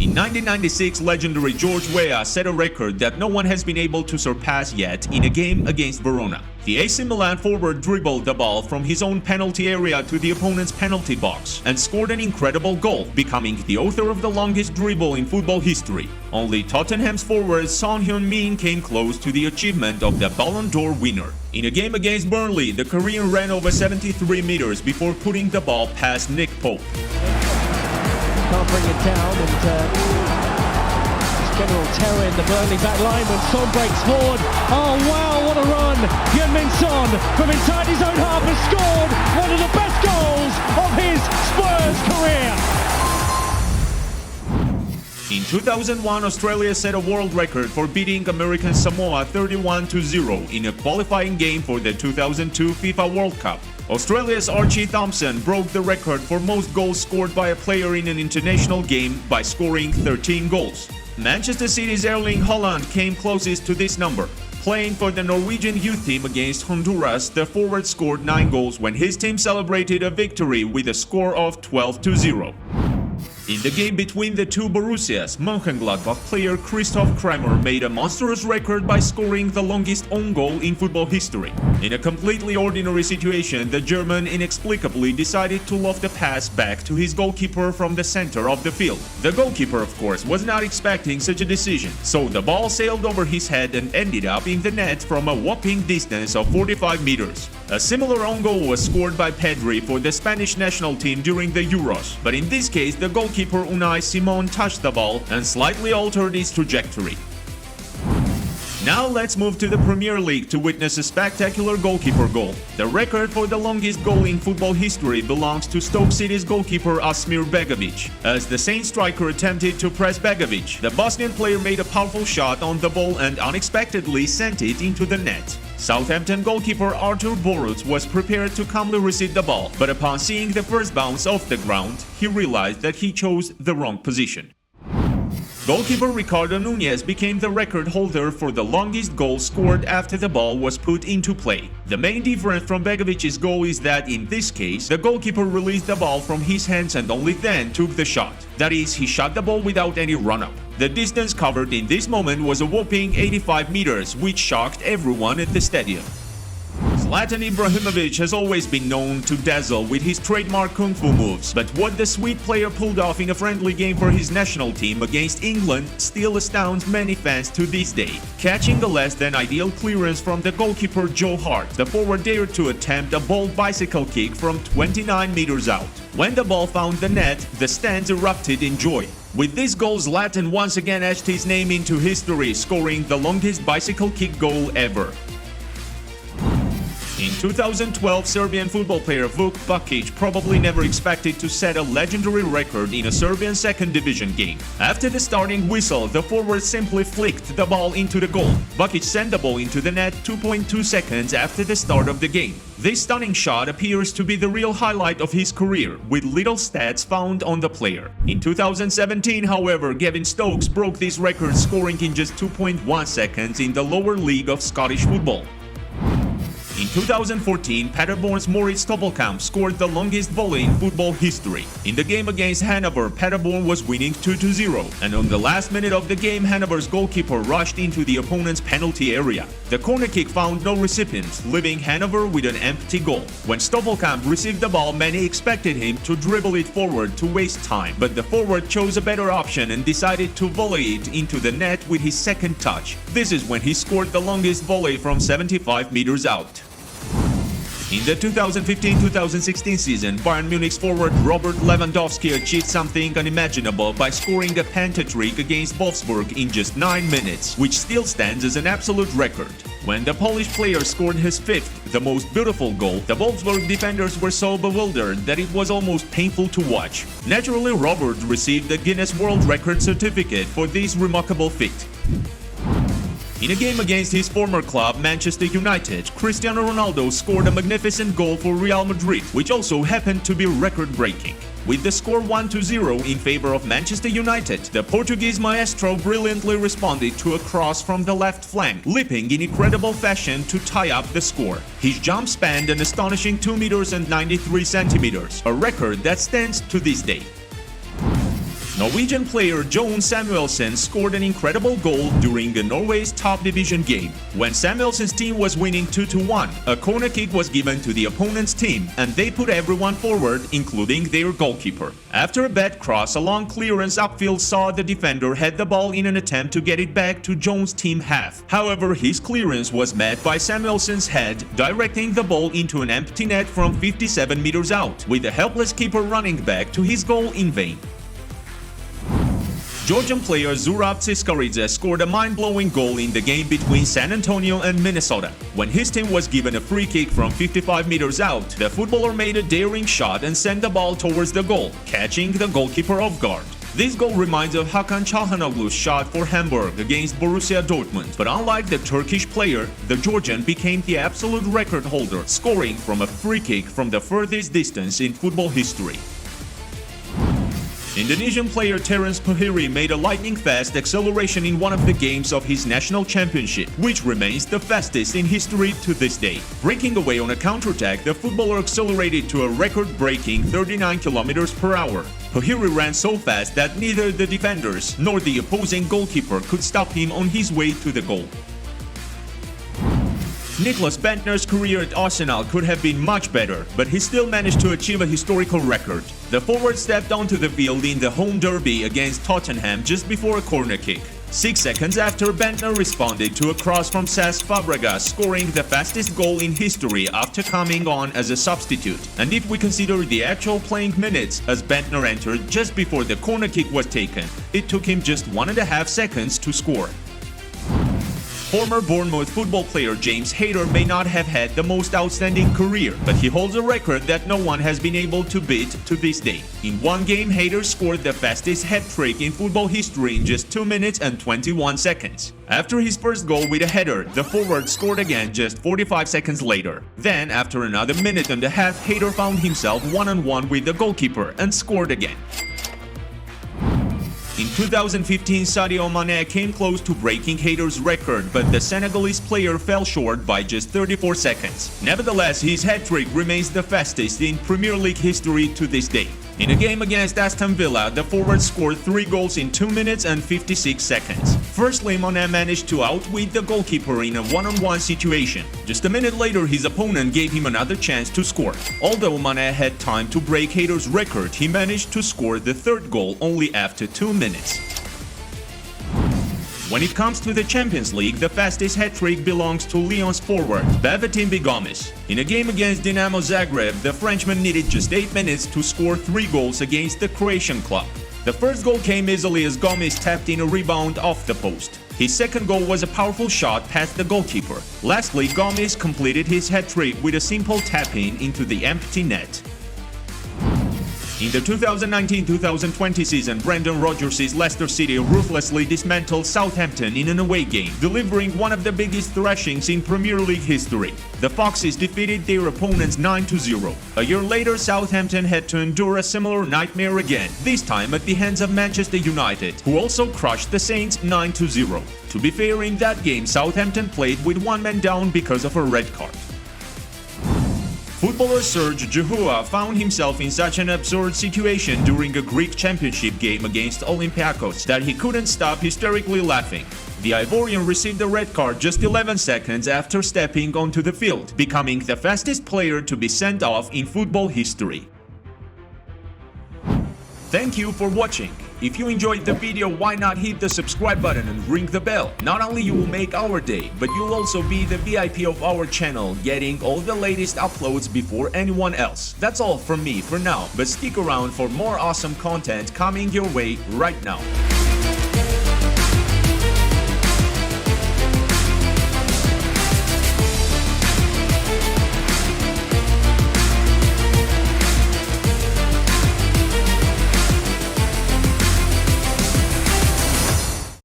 In 1996, legendary George Weah set a record that no one has been able to surpass yet in a game against Verona. The AC Milan forward dribbled the ball from his own penalty area to the opponent's penalty box and scored an incredible goal, becoming the author of the longest dribble in football history. Only Tottenham's forward Son Heung-min came close to the achievement of the Ballon d'Or winner. In a game against Burnley, the Korean ran over 73 meters before putting the ball past Nick Pope. Can't bring it down, and general terror in the Burnley back line when Son breaks forward. Oh wow, what a run! Heung-min Son from inside his own half has scored one of the best goals of his Spurs career. In 2001, Australia set a world record for beating American Samoa 31-0 in a qualifying game for the 2002 FIFA World Cup. Australia's Archie Thompson broke the record for most goals scored by a player in an international game by scoring 13 goals. Manchester City's Erling Haaland came closest to this number. Playing for the Norwegian youth team against Honduras, the forward scored 9 goals when his team celebrated a victory with a score of 12-0. In the game between the two Borussias, Mönchengladbach player Christoph Kramer made a monstrous record by scoring the longest own goal in football history. In a completely ordinary situation, the German inexplicably decided to loft a pass back to his goalkeeper from the center of the field. The goalkeeper, of course, was not expecting such a decision, so the ball sailed over his head and ended up in the net from a whopping distance of 45 meters. A similar own goal was scored by Pedri for the Spanish national team during the Euros, but in this case the goalkeeper Unai Simon touched the ball and slightly altered its trajectory. Now let's move to the Premier League to witness a spectacular goalkeeper goal. The record for the longest goal in football history belongs to Stoke City's goalkeeper Asmir Begovic. As the Saint striker attempted to press Begovic, the Bosnian player made a powerful shot on the ball and unexpectedly sent it into the net. Southampton goalkeeper Artur Boruc was prepared to calmly receive the ball, but upon seeing the first bounce off the ground, he realized that he chose the wrong position. Goalkeeper Ricardo Núñez became the record holder for the longest goal scored after the ball was put into play. The main difference from Begovic's goal is that in this case, the goalkeeper released the ball from his hands and only then took the shot. That is, he shot the ball without any run-up. The distance covered in this moment was a whopping 85 meters, which shocked everyone at the stadium. Zlatan Ibrahimovic has always been known to dazzle with his trademark kung fu moves, but what the Swede player pulled off in a friendly game for his national team against England still astounds many fans to this day. Catching a less than ideal clearance from the goalkeeper Joe Hart, the forward dared to attempt a bold bicycle kick from 29 meters out. When the ball found the net, the stands erupted in joy. With this goal, Zlatan once again etched his name into history, scoring the longest bicycle kick goal ever. In 2012, Serbian football player Vuk Bakic probably never expected to set a legendary record in a Serbian second division game. After the starting whistle, the forward simply flicked the ball into the goal. Bakic sent the ball into the net 2.2 seconds after the start of the game. This stunning shot appears to be the real highlight of his career, with little stats found on the player. In 2017, however, Gavin Stokes broke this record, scoring in just 2.1 seconds in the lower league of Scottish football. In 2014, Paderborn's Moritz Stoppelkamp scored the longest volley in football history. In the game against Hanover, Paderborn was winning 2-0, and on the last minute of the game, Hanover's goalkeeper rushed into the opponent's penalty area. The corner kick found no recipient, leaving Hanover with an empty goal. When Stoppelkamp received the ball, many expected him to dribble it forward to waste time, but the forward chose a better option and decided to volley it into the net with his second touch. This is when he scored the longest volley from 75 meters out. In the 2015-2016 season, Bayern Munich's forward Robert Lewandowski achieved something unimaginable by scoring a pentatrick against Wolfsburg in just 9 minutes, which still stands as an absolute record. When the Polish player scored his fifth, the most beautiful goal, the Wolfsburg defenders were so bewildered that it was almost painful to watch. Naturally, Robert received the Guinness World Record certificate for this remarkable feat. In a game against his former club, Manchester United, Cristiano Ronaldo scored a magnificent goal for Real Madrid, which also happened to be record-breaking. With the score 1-0 in favor of Manchester United, the Portuguese maestro brilliantly responded to a cross from the left flank, leaping in incredible fashion to tie up the score. His jump spanned an astonishing 2 meters and 93 centimeters, a record that stands to this day. Norwegian player Jon Samuelsen scored an incredible goal during Norway's top division game. When Samuelsen's team was winning 2-1, a corner kick was given to the opponent's team and they put everyone forward, including their goalkeeper. After a bad cross, a long clearance upfield saw the defender head the ball in an attempt to get it back to Jon's team half. However, his clearance was met by Samuelsen's head, directing the ball into an empty net from 57 meters out, with the helpless keeper running back to his goal in vain. Georgian player Zurab Tsiskaridze scored a mind-blowing goal in the game between San Antonio and Minnesota. When his team was given a free kick from 55 meters out, the footballer made a daring shot and sent the ball towards the goal, catching the goalkeeper off guard. This goal reminds of Hakan Çalhanoglu's shot for Hamburg against Borussia Dortmund, but unlike the Turkish player, the Georgian became the absolute record holder, scoring from a free kick from the furthest distance in football history. Indonesian player Terence Puhiri made a lightning-fast acceleration in one of the games of his national championship, which remains the fastest in history to this day. Breaking away on a counterattack, the footballer accelerated to a record-breaking 39 km per hour. Puhiri ran so fast that neither the defenders nor the opposing goalkeeper could stop him on his way to the goal. Niklas Bendtner's career at Arsenal could have been much better, but he still managed to achieve a historical record. The forward stepped onto the field in the home derby against Tottenham just before a corner kick. 6 seconds after, Bendtner responded to a cross from Cesc Fabregas, scoring the fastest goal in history after coming on as a substitute. And if we consider the actual playing minutes, as Bendtner entered just before the corner kick was taken, it took him just 1.5 seconds to score. Former Bournemouth football player James Hayter may not have had the most outstanding career, but he holds a record that no one has been able to beat to this day. In one game, Hayter scored the fastest hat-trick in football history in just 2 minutes and 21 seconds. After his first goal with a header, the forward scored again just 45 seconds later. Then, after another minute and a half, Hayter found himself one-on-one with the goalkeeper and scored again. In 2015, Sadio Mane came close to breaking Hayter's record, but the Senegalese player fell short by just 34 seconds. Nevertheless, his hat-trick remains the fastest in Premier League history to this day. In a game against Aston Villa, the forward scored 3 goals in 2 minutes and 56 seconds. Firstly, Mane managed to outwit the goalkeeper in a one-on-one situation. Just a minute later, his opponent gave him another chance to score. Although Mane had time to break Hayter's record, he managed to score the 3rd goal only after 2 minutes. When it comes to the Champions League, the fastest hat-trick belongs to Lyon's forward, Bavatimbi Gomis. In a game against Dinamo Zagreb, the Frenchman needed just 8 minutes to score 3 goals against the Croatian club. The first goal came easily as Gomis tapped in a rebound off the post. His second goal was a powerful shot past the goalkeeper. Lastly, Gomis completed his hat-trick with a simple tap-in into the empty net. In the 2019-2020 season, Brendan Rodgers' Leicester City ruthlessly dismantled Southampton in an away game, delivering one of the biggest thrashings in Premier League history. The Foxes defeated their opponents 9-0. A year later, Southampton had to endure a similar nightmare again, this time at the hands of Manchester United, who also crushed the Saints 9-0. To be fair, in that game, Southampton played with 1 man down because of a red card. Footballer Serge Djokovic found himself in such an absurd situation during a Greek championship game against Olympiacos that he couldn't stop hysterically laughing. The Ivorian received a red card just 11 seconds after stepping onto the field, becoming the fastest player to be sent off in football history. Thank you for watching. If you enjoyed the video, why not hit the subscribe button and ring the bell? Not only you will make our day, but you'll also be the VIP of our channel, getting all the latest uploads before anyone else. That's all from me for now, but stick around for more awesome content coming your way right now.